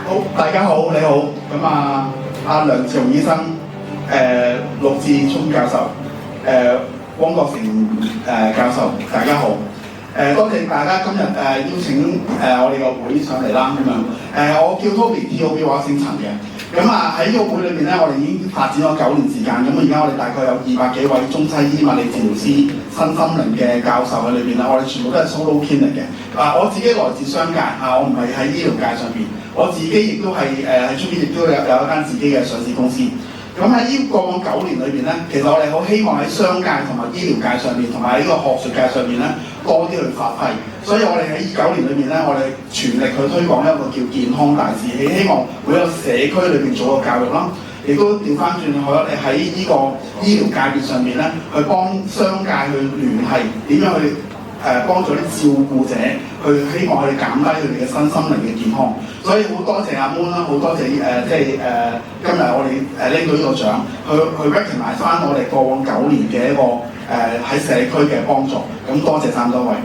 好，大家好，你好。咁阿梁志雄醫生，陸志聰教授，汪國成教授，大家好。多謝大家今日邀請我哋個會上嚟啦咁樣。我叫 Toby，T-O-B 我姓陳嘅。咁喺呢個會裏邊咧，我哋已經發展咗9年時間。咁而家我哋大概有200幾位中西醫物理治療師、身心靈嘅教授喺裏邊啦。我哋全部都係 solo clinic 嘅。我自己來自商界我唔係喺醫療界上邊。我自己亦都係喺出邊亦都有一間自己嘅上市公司。咁喺呢過往9年裏邊咧，其實我哋好希望喺商界同埋醫療界上面，同埋呢個學術界上面咧，多啲去發揮。所以我哋喺9年裏邊咧，我哋全力去推廣一個叫健康大使氣，希望每一個社區裏邊做個教育啦，亦都調翻轉去喺呢個醫療界別上面咧，去幫商界去聯繫點樣去幫助啲照顧者，去希望佢哋減低佢哋嘅身心靈嘅健康。所以好多謝阿 Moon 啦，好多謝今日我哋拎到呢個獎，去 recognize 翻我哋過往9年嘅一個喺社區嘅幫助。咁多謝3多位。